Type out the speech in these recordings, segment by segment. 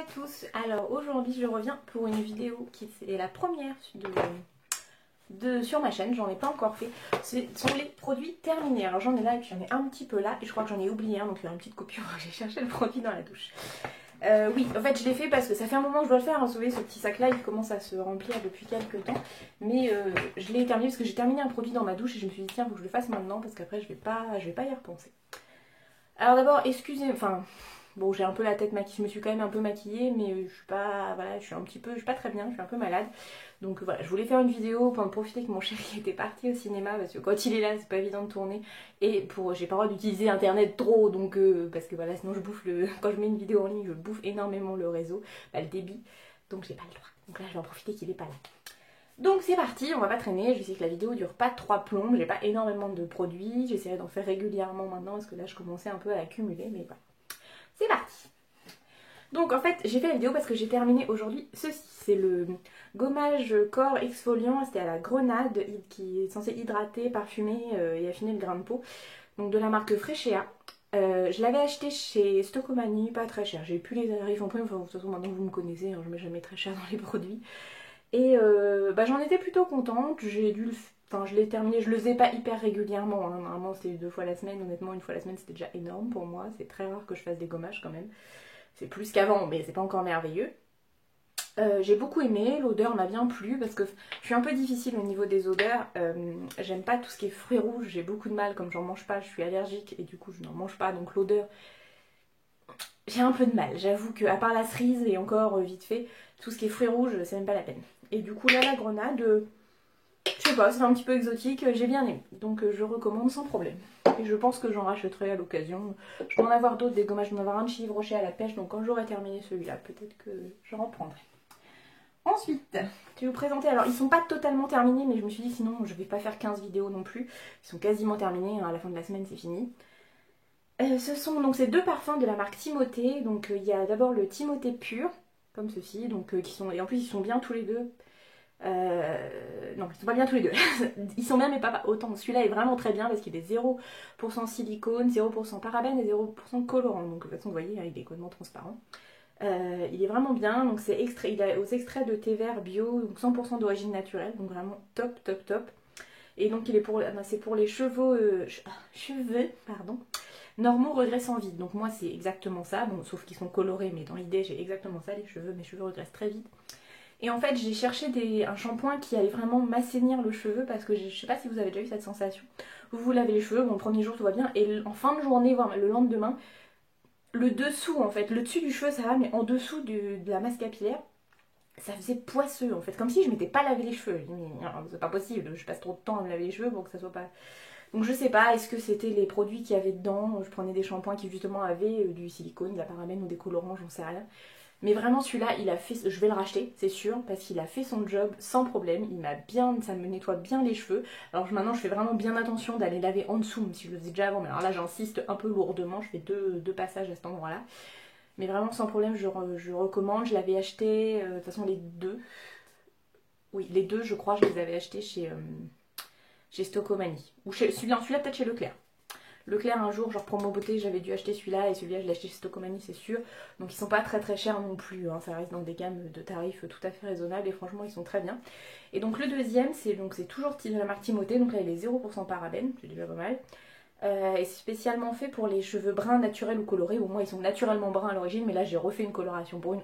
à tous. Alors aujourd'hui je reviens pour une vidéo qui est la première sur ma chaîne, j'en ai pas encore fait. Ce sont les produits terminés. Alors j'en ai là et puis j'en ai un petit peu là et je crois que j'en ai oublié un, donc il y a une petite coupure. J'ai cherché le produit dans la douche. Oui, en fait je l'ai fait parce que ça fait un moment que je dois le faire, hein. Vous savez, ce petit sac là il commence à se remplir depuis quelques temps. Mais je l'ai terminé parce que j'ai terminé un produit dans ma douche et je me suis dit tiens faut que je le fasse maintenant parce qu'après je vais pas y repenser. Alors d'abord excusez, enfin bon j'ai un peu la tête maquillée, je me suis quand même un peu maquillée mais je suis pas, voilà, je suis pas très bien, je suis un peu malade. Donc voilà, je voulais faire une vidéo pour en profiter que mon chéri était parti au cinéma parce que quand il est là c'est pas évident de tourner. Et j'ai pas le droit d'utiliser internet trop donc parce que voilà sinon je bouffe quand je mets une vidéo en ligne je bouffe énormément le réseau, le débit. Donc j'ai pas le droit. Donc là je vais en profiter qu'il est pas là. Donc c'est parti, on va pas traîner, je vais essayer que la vidéo dure pas 3 plombes, j'ai pas énormément de produits, j'essaierai d'en faire régulièrement maintenant parce que là je commençais un peu à accumuler, mais voilà. C'est parti. Donc en fait j'ai fait la vidéo parce que j'ai terminé aujourd'hui ceci, c'est le gommage corps exfoliant, c'était à la grenade qui est censé hydrater, parfumer et affiner le grain de peau, donc de la marque Freshéa. Je l'avais acheté chez Stocomanie, pas très cher, j'ai plus les tarifs en prime, enfin de toute façon maintenant vous me connaissez, hein, je mets jamais très cher dans les produits. Et j'en étais plutôt contente, je l'ai terminé, je le faisais pas hyper régulièrement, hein. Normalement c'était 2 fois la semaine, honnêtement une fois la semaine c'était déjà énorme pour moi, c'est très rare que je fasse des gommages quand même. C'est plus qu'avant mais c'est pas encore merveilleux. J'ai beaucoup aimé, l'odeur m'a bien plu parce que je suis un peu difficile au niveau des odeurs, j'aime pas tout ce qui est fruits rouges, j'ai beaucoup de mal comme j'en mange pas, je suis allergique et du coup je n'en mange pas donc l'odeur, j'ai un peu de mal, j'avoue que à part la cerise et encore vite fait, tout ce qui est fruits rouges c'est même pas la peine. Et du coup là la grenade, je sais pas, c'est un petit peu exotique, j'ai bien aimé, donc je recommande sans problème. Et je pense que j'en rachèterai à l'occasion. Je vais en avoir d'autres, des gommages, je vais en avoir un de chez Yves Rocher à la pêche, donc quand j'aurai terminé celui-là, peut-être que je reprendrai. Ensuite, je vais vous présenter, alors ils sont pas totalement terminés, mais je me suis dit sinon je vais pas faire 15 vidéos non plus. Ils sont quasiment terminés, hein, à la fin de la semaine c'est fini. Ce sont donc ces 2 parfums de la marque Timothée, donc il y a d'abord le Timothée pur, comme ceci, donc et en plus ils sont bien tous les deux. Non, ils sont pas bien tous les deux. Ils sont bien mais pas autant. Celui-là est vraiment très bien parce qu'il est 0% silicone, 0% parabène et 0% colorant. Donc de toute façon, vous voyez, il est complètement transparent. Il est vraiment bien. Donc c'est extrait, il a aux extraits de thé vert bio, donc 100% d'origine naturelle. Donc vraiment top, top, top. Et donc il est c'est pour les cheveux, pardon, normaux régressant vite. Donc moi c'est exactement ça. Bon, sauf qu'ils sont colorés, mais dans l'idée j'ai exactement ça. Mes cheveux régressent très vite. Et en fait j'ai cherché un shampoing qui allait vraiment m'assainir le cheveu parce que je sais pas si vous avez déjà eu cette sensation. Vous lavez les cheveux, bon le premier jour tout va bien et en fin de journée, voire le lendemain, le dessous en fait, le dessus du cheveu ça va mais en dessous de la masse capillaire, ça faisait poisseux en fait, comme si je m'étais pas lavé les cheveux. Je me dis mais c'est pas possible, je passe trop de temps à me laver les cheveux pour que ça soit pas... Donc je sais pas, est-ce que c'était les produits qu'il y avait dedans, je prenais des shampoings qui justement avaient du silicone, de la parabène ou des colorants, j'en sais rien. Mais vraiment celui-là, je vais le racheter, c'est sûr, parce qu'il a fait son job sans problème. Ça me nettoie bien les cheveux. Alors maintenant, je fais vraiment bien attention d'aller laver en dessous, même si je le faisais déjà avant. Mais alors là, j'insiste un peu lourdement. Je fais deux passages à cet endroit-là. Mais vraiment sans problème, je recommande. Je l'avais acheté, de toute façon les deux. Oui, les deux, je crois, je les avais achetés chez Stocomanie. Ou celui-là peut-être chez Leclerc. Leclerc un jour, genre promo beauté, j'avais dû acheter celui-là et celui-là je l'ai acheté chez Stocomanie c'est sûr. Donc ils sont pas très très chers non plus, hein. Ça reste dans des gammes de tarifs tout à fait raisonnables et franchement ils sont très bien. Et donc le deuxième c'est toujours de la marque Timothée, donc là il est 0% parabène, c'est déjà pas mal. Et c'est spécialement fait pour les cheveux bruns naturels ou colorés. Au moins ils sont naturellement bruns à l'origine, mais là j'ai refait une coloration brune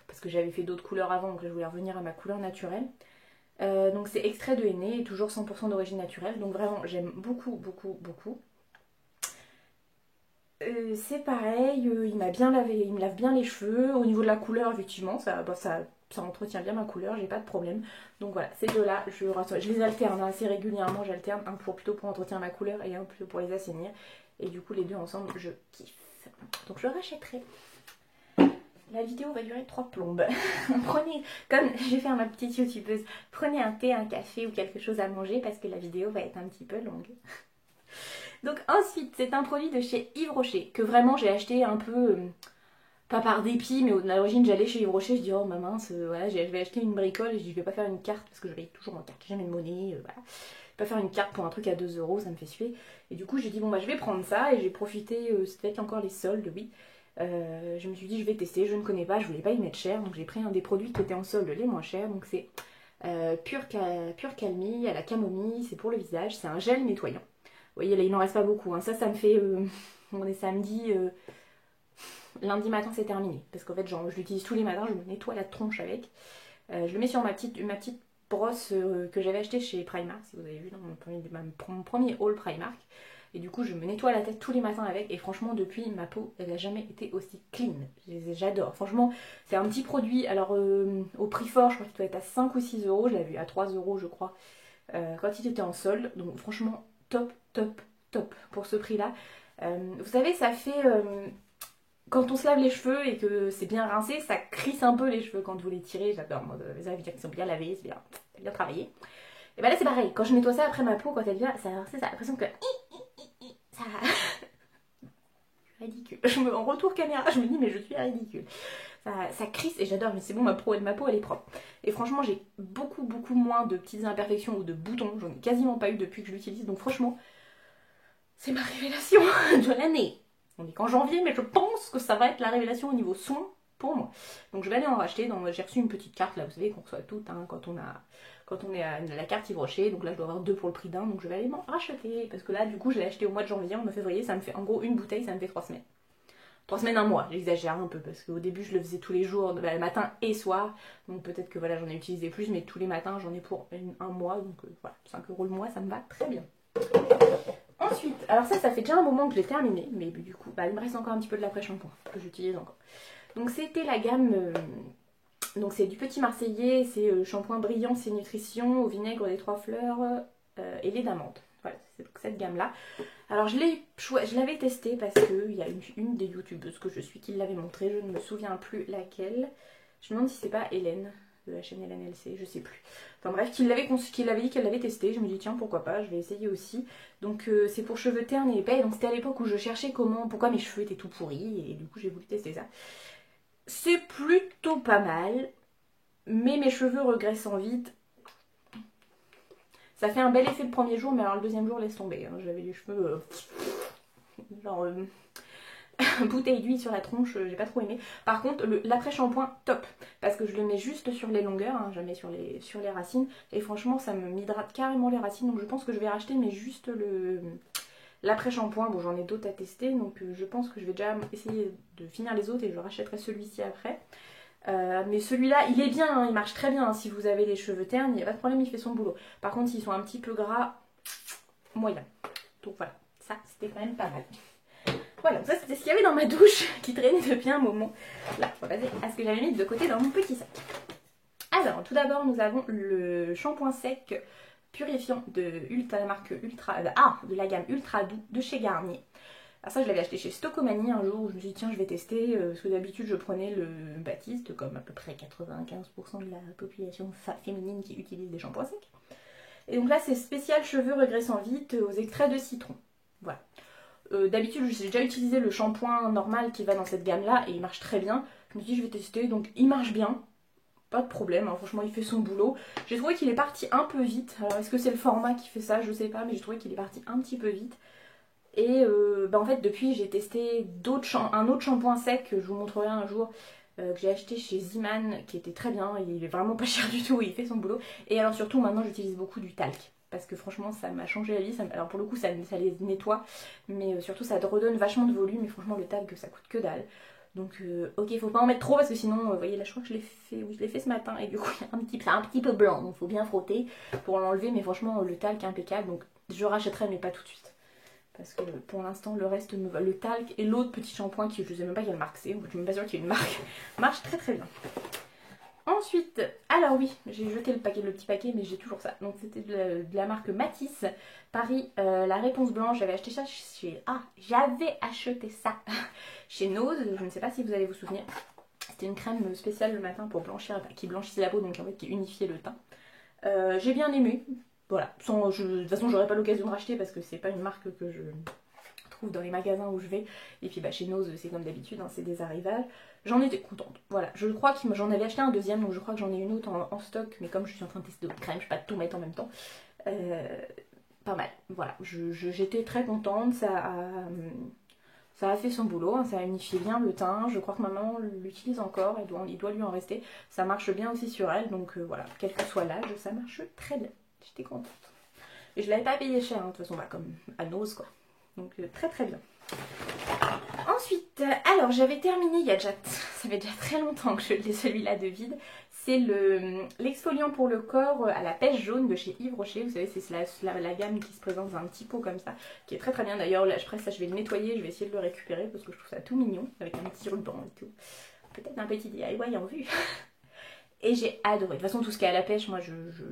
parce que j'avais fait d'autres couleurs avant, donc là je voulais revenir à ma couleur naturelle. Donc c'est extrait de henné et toujours 100% d'origine naturelle, donc vraiment j'aime beaucoup beaucoup beaucoup. C'est pareil, il m'a bien lavé, il me lave bien les cheveux. Au niveau de la couleur, effectivement, ça entretient bien ma couleur, j'ai pas de problème. Donc voilà, ces deux-là, je les alterne assez régulièrement. J'alterne un plutôt pour entretenir ma couleur et un plutôt pour les assainir. Et du coup, les deux ensemble, je kiffe. Donc je rachèterai. La vidéo va durer 3 plombes. Prenez, comme je vais faire ma petite youtubeuse, prenez un thé, un café ou quelque chose à manger parce que la vidéo va être un petit peu longue. Donc ensuite, c'est un produit de chez Yves Rocher, que vraiment j'ai acheté un peu, pas par dépit, mais à l'origine j'allais chez Yves Rocher, je dis oh ma mince, voilà, je vais acheter une bricole, et je dis je vais pas faire une carte, parce que je paye toujours en carte, j'ai jamais de monnaie, voilà. Je vais pas faire une carte pour un truc à 2 €, ça me fait suer. Et du coup j'ai dit bon bah je vais prendre ça, et j'ai profité, c'était peut-être encore les soldes, oui. Je me suis dit je vais tester, je ne connais pas, je voulais pas y mettre cher, donc j'ai pris un des produits qui étaient en solde les moins chers, donc c'est Pure Calmie à la camomille, c'est pour le visage, c'est un gel nettoyant. Vous voyez là il n'en reste pas beaucoup, hein. Ça me fait, on est samedi, lundi matin c'est terminé, parce qu'en fait genre, je l'utilise tous les matins, je me nettoie la tronche avec. Je le mets sur ma petite brosse que j'avais achetée chez Primark, si vous avez vu dans mon premier haul Primark. Et du coup, je me nettoie la tête tous les matins avec. Et franchement, depuis, ma peau, elle n'a jamais été aussi clean. J'adore. Franchement, c'est un petit produit. Alors, au prix fort, je crois qu'il doit être à 5 ou 6 euros. Je l'avais vu à 3 euros, je crois, quand il était en solde. Donc, franchement, top, top, top pour ce prix-là. Vous savez, ça fait... quand on se lave les cheveux et que c'est bien rincé, ça crisse un peu les cheveux quand vous les tirez. J'adore. Les avez dire qu'ils sont bien lavés, c'est bien travaillé. Et ben là, c'est pareil. Quand je nettoie ça après ma peau, quand elle vient, ça rincé, ça a l'impression que... Ça... ridicule. En retour caméra, je me dis mais je suis ridicule. Ça crisse et j'adore, mais c'est bon, ma peau elle est propre. Et franchement, j'ai beaucoup moins de petites imperfections ou de boutons. J'en ai quasiment pas eu depuis que je l'utilise. Donc franchement, c'est ma révélation de l'année. On est qu'en janvier, mais je pense que ça va être la révélation au niveau soin pour moi. Donc je vais aller en racheter. J'ai reçu une petite carte là, vous savez qu'on reçoit toutes hein, quand on est à la carte Yves Rocher. Donc là, je dois avoir 2 pour le prix d'un. Donc je vais aller m'en racheter. Parce que là, du coup, je l'ai acheté au mois de janvier, au mois de février. Ça me fait en gros une bouteille, ça me fait 3 semaines. 3 semaines, un mois. J'exagère un peu parce qu'au début, je le faisais tous les jours, matin et soir. Donc peut-être que voilà, j'en ai utilisé plus. Mais tous les matins, j'en ai pour un mois. Donc voilà, 5 euros le mois, ça me va très bien. Ensuite, alors ça fait déjà un moment que je l'ai terminé. Mais du coup, il me reste encore un petit peu de l'après-shampoing que j'utilise encore. Donc c'était la gamme... donc c'est du Petit Marseillais, c'est shampoing brillant, c'est nutrition, au vinaigre des 3 fleurs et lait d'amande. Voilà, c'est cette gamme-là. Alors je l'avais testé parce qu'il y a une des youtubeuses que je suis qui l'avait montré, je ne me souviens plus laquelle. Je me demande si c'est pas Hélène de la chaîne Hélène LC, je sais plus. Enfin bref, qui l'avait dit qu'elle l'avait testé, je me dis tiens pourquoi pas, je vais essayer aussi. Donc c'est pour cheveux ternes et épais, donc c'était à l'époque où je cherchais pourquoi mes cheveux étaient tout pourris et du coup j'ai voulu tester ça. C'est plutôt pas mal, mais mes cheveux regressant vite. Ça fait un bel effet le premier jour, mais alors le deuxième jour laisse tomber. Hein. J'avais les cheveux genre bouteille d'huile sur la tronche, j'ai pas trop aimé. Par contre, l'après-shampoing, top, parce que je le mets juste sur les longueurs, hein, jamais sur les racines, et franchement ça m'hydrate carrément les racines, donc je pense que je vais racheter, mais juste l'après-shampoing. Bon, j'en ai d'autres à tester, donc je pense que je vais déjà essayer de finir les autres et je rachèterai celui-ci après. Mais celui-là, il est bien, hein, il marche très bien. Hein, si vous avez les cheveux ternes, il n'y a pas de problème, il fait son boulot. Par contre, s'ils sont un petit peu gras, moyen. Donc voilà, ça c'était quand même pas mal. Voilà, ça c'était ce qu'il y avait dans ma douche qui traînait depuis un moment. Là, on va passer à ce que j'avais mis de côté dans mon petit sac. Alors, tout d'abord, nous avons le shampoing sec purifiant de la gamme Ultra Doux de chez Garnier. Alors ça, je l'avais acheté chez Stocomanie un jour où je me suis dit tiens, je vais tester, parce que d'habitude je prenais le Baptiste, comme à peu près 95% de la population féminine qui utilise des shampoings secs. Et donc là, c'est spécial cheveux regressant vite aux extraits de citron. Voilà. D'habitude, j'ai déjà utilisé le shampoing normal qui va dans cette gamme-là et il marche très bien. Je me suis dit je vais tester, donc il marche bien. Pas de problème, hein. Franchement il fait son boulot. J'ai trouvé qu'il est parti un peu vite. Alors est-ce que c'est le format qui fait ça? Je sais pas, mais j'ai trouvé qu'il est parti un petit peu vite. Et en fait depuis j'ai testé un autre shampoing sec que je vous montrerai un jour que j'ai acheté chez Ziman qui était très bien, il est vraiment pas cher du tout et il fait son boulot. Et alors surtout maintenant j'utilise beaucoup du talc parce que franchement ça m'a changé la vie. Alors pour le coup ça les nettoie mais surtout ça te redonne vachement de volume et franchement le talc ça coûte que dalle. Donc ok, faut pas en mettre trop parce que sinon vous voyez là je crois que je l'ai fait ce matin et du coup c'est un petit peu blanc donc faut bien frotter pour l'enlever, mais franchement le talc est impeccable donc je rachèterai mais pas tout de suite. Parce que pour l'instant, le reste, le talc et l'autre petit shampoing qui je ne sais même pas quelle marque c'est, je ne suis même pas sûre qu'il y ait une marque, marche très très bien. Ensuite, alors oui, j'ai jeté le petit paquet, mais j'ai toujours ça. Donc c'était de la marque Matisse, Paris, la réponse blanche. J'avais acheté ça chez Nose, je ne sais pas si vous allez vous souvenir. C'était une crème spéciale le matin pour blanchir, qui blanchissait la peau, donc en fait qui unifiait le teint. J'ai bien aimé. Voilà, de toute façon j'aurais pas l'occasion de racheter parce que c'est pas une marque que je trouve dans les magasins où je vais. Et puis chez Nose c'est comme d'habitude, hein, c'est des arrivages. J'en étais contente. Voilà, je crois que j'en avais acheté un deuxième, donc je crois que j'en ai une autre en stock. Mais comme je suis en train de tester d'autres crèmes, je ne vais pas tout mettre en même temps. Pas mal, voilà, j'étais très contente. Ça a fait son boulot, hein, ça a unifié bien le teint. Je crois que maman l'utilise encore, il doit lui en rester. Ça marche bien aussi sur elle, donc voilà, quel que soit l'âge, ça marche très bien. J'étais contente. Et je l'avais pas payé cher, hein, de toute façon, bah, comme à Nose, quoi. Donc très très bien. Ensuite, alors j'avais terminé, ça fait déjà très longtemps que je l'ai celui-là de vide. C'est l'exfoliant pour le corps à la pêche jaune de chez Yves Rocher. Vous savez, c'est la gamme qui se présente dans un petit pot comme ça, qui est très très bien. D'ailleurs, là, je vais le nettoyer, je vais essayer de le récupérer parce que je trouve ça tout mignon, avec un petit ruban et tout. Peut-être un petit DIY en vue. Et j'ai adoré. De toute façon, tout ce qui est à la pêche, moi,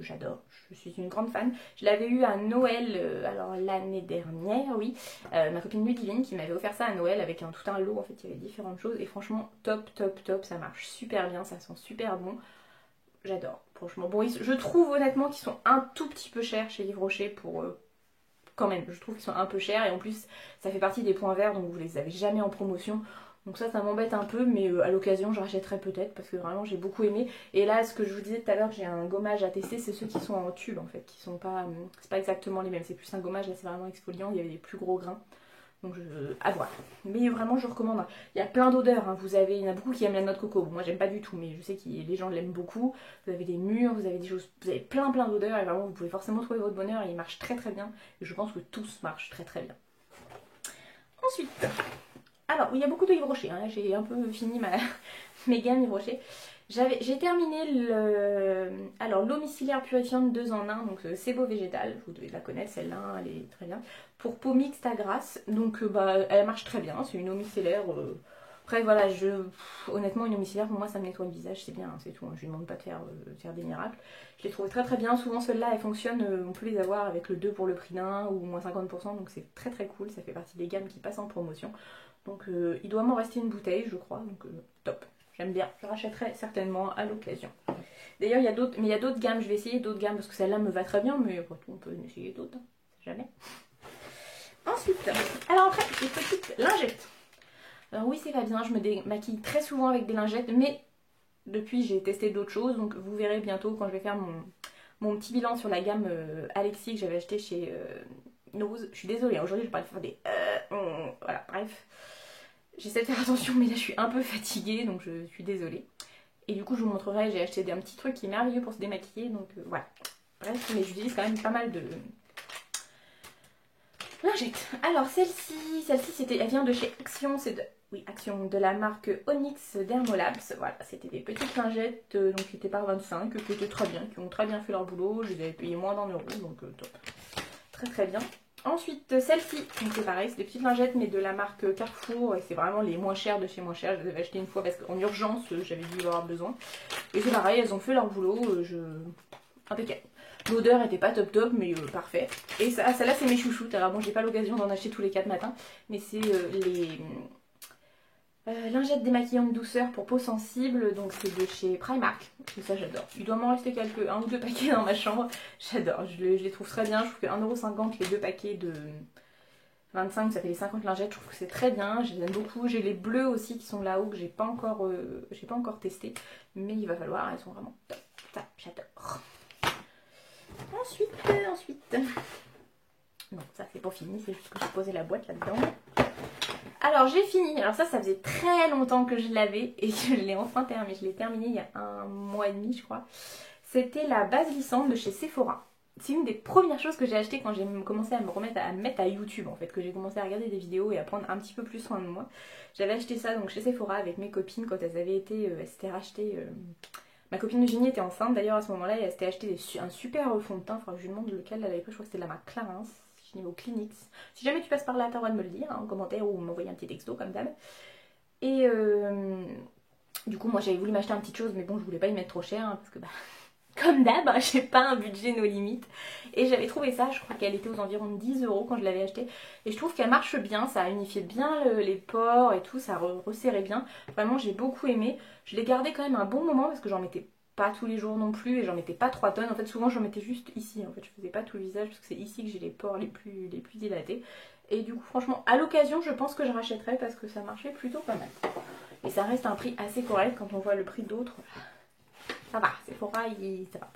j'adore. Je suis une grande fan. Je l'avais eu à Noël, alors l'année dernière, oui. Ma copine Ludivine qui m'avait offert ça à Noël avec tout un lot. En fait, il y avait différentes choses. Et franchement, top, top, top. Ça marche super bien. Ça sent super bon. J'adore. Franchement, bon, je trouve honnêtement qu'ils sont un tout petit peu chers chez Yves Rocher pour... quand même, je trouve qu'ils sont un peu chers. Et en plus, ça fait partie des points verts, donc vous les avez jamais en promotion. Donc ça m'embête un peu, mais à l'occasion je rachèterai peut-être parce que vraiment j'ai beaucoup aimé. Et là, ce que je vous disais tout à l'heure, j'ai un gommage à tester, c'est ceux qui sont en tube en fait, qui sont pas, c'est pas exactement les mêmes, c'est plus un gommage, là c'est vraiment exfoliant, il y avait des plus gros grains. Donc à voir. Mais vraiment je recommande. Il y a plein d'odeurs, hein. Il y en a beaucoup qui aiment la noix de coco. Moi j'aime pas du tout, mais je sais que les gens l'aiment beaucoup. Vous avez des mûres, vous avez des choses, vous avez plein d'odeurs et vraiment vous pouvez forcément trouver votre bonheur et il marche très très bien. Et je pense que tous marchent très très bien. Ensuite... alors, il y a beaucoup de Yves Rocher, hein. J'ai un peu fini mes gammes Yves Rocher. J'ai terminé l'eau micellaire purifiante 2 en 1, donc Sebo végétal, vous devez la connaître celle-là, elle est très bien. Pour peau mixte à grasse, donc elle marche très bien, c'est une eau micellaire. Après voilà, honnêtement une eau micellaire pour moi ça me nettoie le visage, c'est bien, hein, c'est tout, hein. Je lui demande pas de faire des miracles. Je les trouve très très bien, souvent celles-là elles fonctionnent, on peut les avoir avec le 2 pour le prix d'un ou moins 50%, donc c'est très très cool, ça fait partie des gammes qui passent en promotion. Donc il doit m'en rester une bouteille je crois, donc top, j'aime bien, je rachèterai certainement à l'occasion. D'ailleurs il y a d'autres gammes, je vais essayer d'autres gammes parce que celle-là me va très bien, mais après tout on peut en essayer d'autres, hein. Jamais. Ensuite, alors après les petites lingettes. Alors oui c'est pas bien, je me démaquille très souvent avec des lingettes, mais depuis j'ai testé d'autres choses, donc vous verrez bientôt quand je vais faire mon petit bilan sur la gamme Alexis que j'avais acheté chez Nose. Je suis désolée, aujourd'hui je vais pas faire des voilà, bref. J'essaie de faire attention, mais là je suis un peu fatiguée, donc je suis désolée. Et du coup je vous montrerai, j'ai acheté un petit truc qui est merveilleux pour se démaquiller, donc voilà. Bref, mais j'utilise quand même pas mal de lingettes. Alors celle-ci elle vient de chez Action, Action, de la marque Onyx Dermolabs. Voilà, c'était des petites lingettes donc qui étaient par 25, qui étaient très bien, qui ont très bien fait leur boulot. Je les avais payées moins d'1 €, donc top. Très très bien. Ensuite, celle-ci, donc c'est pareil, c'est des petites lingettes mais de la marque Carrefour et c'est vraiment les moins chères de chez moins chères. Je les avais achetées une fois parce qu'en urgence j'avais dû avoir besoin. Et c'est pareil, elles ont fait leur boulot, impeccable. L'odeur était pas top top mais parfait. Et celle-là c'est mes chouchoutes. Alors bon j'ai pas l'occasion d'en acheter tous les 4 matins, mais c'est les lingettes démaquillantes douceur pour peau sensible, donc c'est de chez Primark, et ça j'adore. Il doit m'en rester un ou deux paquets dans ma chambre, j'adore, je les trouve très bien, je trouve que 1,50 € les deux paquets de 25, ça fait les 50 lingettes, je trouve que c'est très bien, je les aime beaucoup. J'ai les bleus aussi qui sont là-haut que j'ai pas encore testé, mais il va falloir, elles sont vraiment top, ça j'adore. Ensuite, non ça c'est pas fini, c'est juste que j'ai posé la boîte là-dedans. Alors j'ai fini, alors ça faisait très longtemps que je l'avais et que je l'ai enfin terminé, je l'ai terminé il y a 1 mois et demi je crois. C'était la base lissante de chez Sephora. C'est une des premières choses que j'ai acheté quand j'ai commencé à me mettre à YouTube en fait, que j'ai commencé à regarder des vidéos et à prendre un petit peu plus soin de moi. J'avais acheté ça donc chez Sephora avec mes copines quand elles avaient été, elles s'étaient rachetées, ma copine Eugénie était enceinte d'ailleurs à ce moment-là et elle s'était acheté un super fond de teint, enfin je lui demande lequel elle avait pris, je crois que c'était de la marque Clarins. Niveau Clinique. Si jamais tu passes par là, t'as le droit de me le dire hein, en commentaire ou m'envoyer un petit texto comme d'hab. Et du coup, moi j'avais voulu m'acheter une petite chose, mais bon, je voulais pas y mettre trop cher hein, parce que comme d'hab, hein, j'ai pas un budget nos limites. Et j'avais trouvé ça, je crois qu'elle était aux environs de 10 € quand je l'avais acheté. Et je trouve qu'elle marche bien, ça a unifié bien les pores et tout, ça resserrait bien. Vraiment, j'ai beaucoup aimé. Je l'ai gardé quand même un bon moment parce que j'en mettais pas tous les jours non plus et j'en mettais pas 3 tonnes. En fait souvent j'en mettais juste ici, en fait je faisais pas tout le visage parce que c'est ici que j'ai les pores les plus dilatés. Et du coup franchement à l'occasion je pense que je rachèterai parce que ça marchait plutôt pas mal. Et ça reste un prix assez correct quand on voit le prix d'autres. Ça va, Sephora ça va,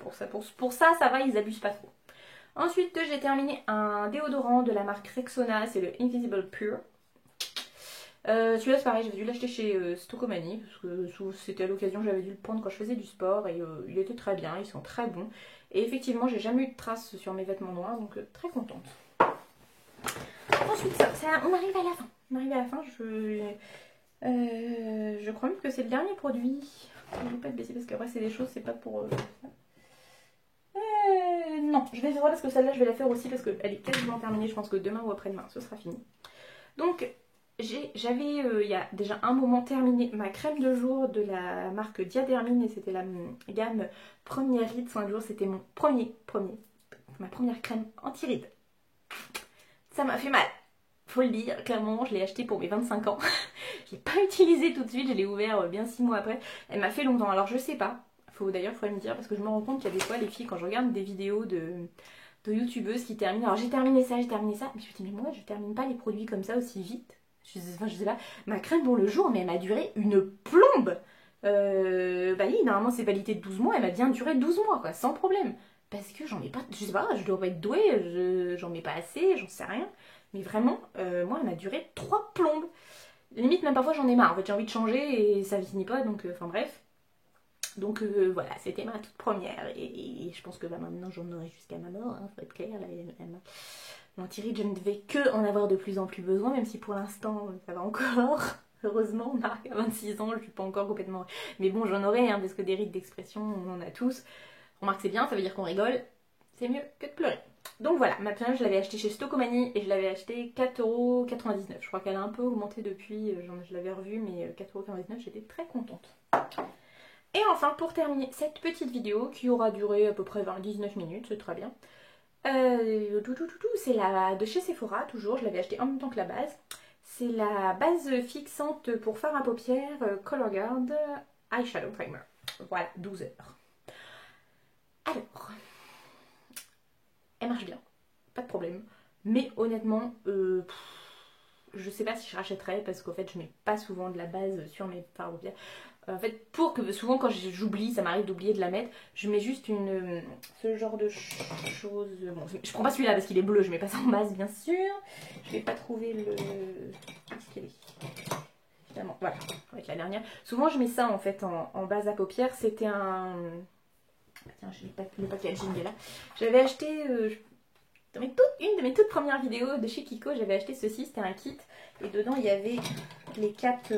pour ça ça va, ils abusent pas trop. Ensuite j'ai terminé un déodorant de la marque Rexona, c'est le Invisible Pure. Celui-là c'est pareil, j'avais dû l'acheter chez Stocomanie parce que c'était à l'occasion, j'avais dû le prendre quand je faisais du sport et il était très bien, ils sont très bons. Et effectivement, j'ai jamais eu de traces sur mes vêtements noirs, donc très contente. Ensuite, on arrive à la fin. On arrive à la fin, je crois même que c'est le dernier produit. Je ne vais pas te baisser parce qu'après c'est des choses, c'est pas pour... non, je vais faire parce que celle-là je vais la faire aussi parce qu'elle est quasiment terminée, je pense que demain ou après-demain ce sera fini. Donc j'avais il y a déjà un moment terminé ma crème de jour de la marque Diadermine et c'était la gamme Première Ride soin de jour, c'était mon ma première crème anti-rides. Ça m'a fait mal, faut le dire, clairement je l'ai acheté pour mes 25 ans. Je l'ai pas utilisée tout de suite, je l'ai ouvert bien 6 mois après. Elle m'a fait longtemps, alors je sais pas, d'ailleurs faudrait me dire parce que je me rends compte qu'il y a des fois les filles quand je regarde des vidéos de youtubeuses qui terminent, alors j'ai terminé ça, mais je me dis mais moi je termine pas les produits comme ça aussi vite. Je sais pas, ma crème pour le jour mais elle m'a duré une plombe. Bah oui, normalement c'est validité de 12 mois, elle m'a bien duré 12 mois quoi, sans problème. Parce que j'en ai pas, je sais pas, je dois pas être douée, j'en mets pas assez, j'en sais rien. Mais vraiment, moi elle m'a duré 3 plombes. Limite même parfois j'en ai marre, en fait j'ai envie de changer et ça finit pas donc enfin bref. Donc voilà, c'était ma toute première et je pense que bah, maintenant j'en aurai jusqu'à ma mort, hein, faut être clair. L'anti-ride, je ne devais que en avoir de plus en plus besoin, même si pour l'instant ça va encore. Heureusement, on arrive à 26 ans, je suis pas encore complètement... Mais bon, j'en aurai, hein, parce que des rides d'expression, on en a tous. Remarque, c'est bien, ça veut dire qu'on rigole. C'est mieux que de pleurer. Donc voilà, ma première, je l'avais achetée chez Stocomanie et je l'avais achetée 4,99 €. Je crois qu'elle a un peu augmenté depuis, je l'avais revue, mais 4,99 €, j'étais très contente. Et enfin, pour terminer cette petite vidéo qui aura duré à peu près 19 minutes, c'est très bien. C'est la de chez Sephora, toujours, je l'avais acheté en même temps que la base. C'est la base fixante pour fard à paupières Colourguard Eyeshadow Primer. Voilà, 12 €. Alors, elle marche bien, pas de problème. Mais honnêtement, je sais pas si je rachèterais parce qu'en fait je mets pas souvent de la base sur mes fards à paupières. En fait, pour que souvent quand j'oublie, ça m'arrive d'oublier de la mettre, je mets juste ce genre de chose. Bon, je prends pas celui-là parce qu'il est bleu, je mets pas ça en base bien sûr. Je vais pas trouver le. Qu'est-ce qu'il est finalement, voilà, avec la dernière. Souvent je mets ça en fait en base à paupières. C'était un. Tiens, le packaging est là. J'avais acheté. Dans une de mes toutes premières vidéos de chez Kiko, j'avais acheté ceci, c'était un kit. Et dedans il y avait les 4.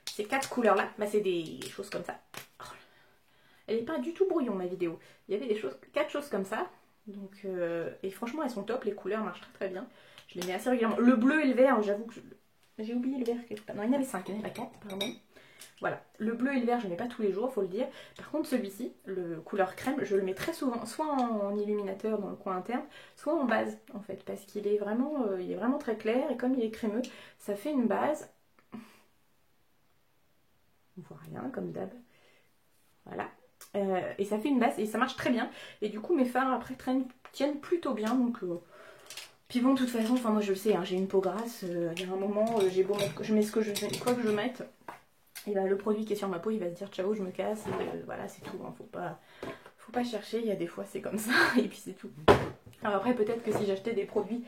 Ces 4 couleurs là, bah, c'est des choses comme ça. Oh, elle n'est pas du tout brouillon ma vidéo. Il y avait des choses, 4 choses comme ça. Donc, et franchement elles sont top, les couleurs marchent très très bien. Je les mets assez régulièrement. Le bleu et le vert, j'avoue que j'ai oublié le vert quelque part. Non, il y en avait 5, il y en avait 4, pardon. Voilà, le bleu et le vert je ne mets pas tous les jours, faut le dire. Par contre celui-ci, le couleur crème, je le mets très souvent, soit en illuminateur dans le coin interne, soit en base en fait, parce qu'il est vraiment très clair et comme il est crémeux, ça fait une base. On voit rien comme d'hab. Voilà. Et ça fait une base et ça marche très bien. Et du coup mes fards après tiennent plutôt bien. Donc, puis bon de toute façon, enfin moi je le sais, hein, j'ai une peau grasse. Il y a un moment, j'ai beau mettre, je mets ce que je quoi que je mette. Et bah, le produit qui est sur ma peau il va se dire ciao je me casse. Et voilà c'est tout. Hein, faut pas chercher, il y a des fois c'est comme ça. Et puis c'est tout. Alors après peut-être que si j'achetais des produits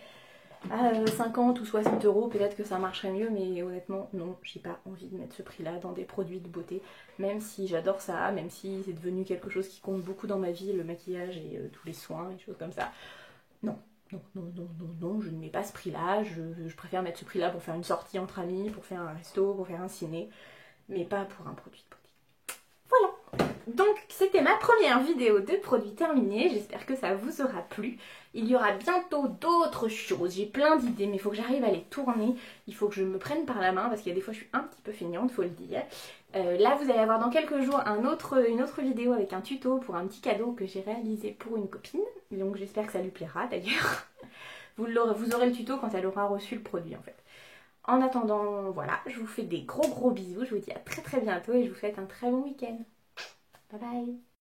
à 50 ou 60 €, peut-être que ça marcherait mieux, mais honnêtement, non, j'ai pas envie de mettre ce prix-là dans des produits de beauté, même si j'adore ça, même si c'est devenu quelque chose qui compte beaucoup dans ma vie, le maquillage et tous les soins, et choses comme ça. Non, je ne mets pas ce prix-là, je préfère mettre ce prix-là pour faire une sortie entre amis, pour faire un resto, pour faire un ciné, mais pas pour un produit de beauté. Voilà. Donc c'était ma première vidéo de produits terminés, j'espère que ça vous aura plu. Il y aura bientôt d'autres choses, j'ai plein d'idées mais il faut que j'arrive à les tourner, il faut que je me prenne par la main parce qu'il y a des fois je suis un petit peu feignante, faut le dire. Là vous allez avoir dans quelques jours une autre vidéo avec un tuto pour un petit cadeau que j'ai réalisé pour une copine, donc j'espère que ça lui plaira d'ailleurs. Vous aurez le tuto quand elle aura reçu le produit en fait. En attendant, voilà, je vous fais des gros bisous, je vous dis à très bientôt et je vous souhaite un très bon week-end. Bye bye.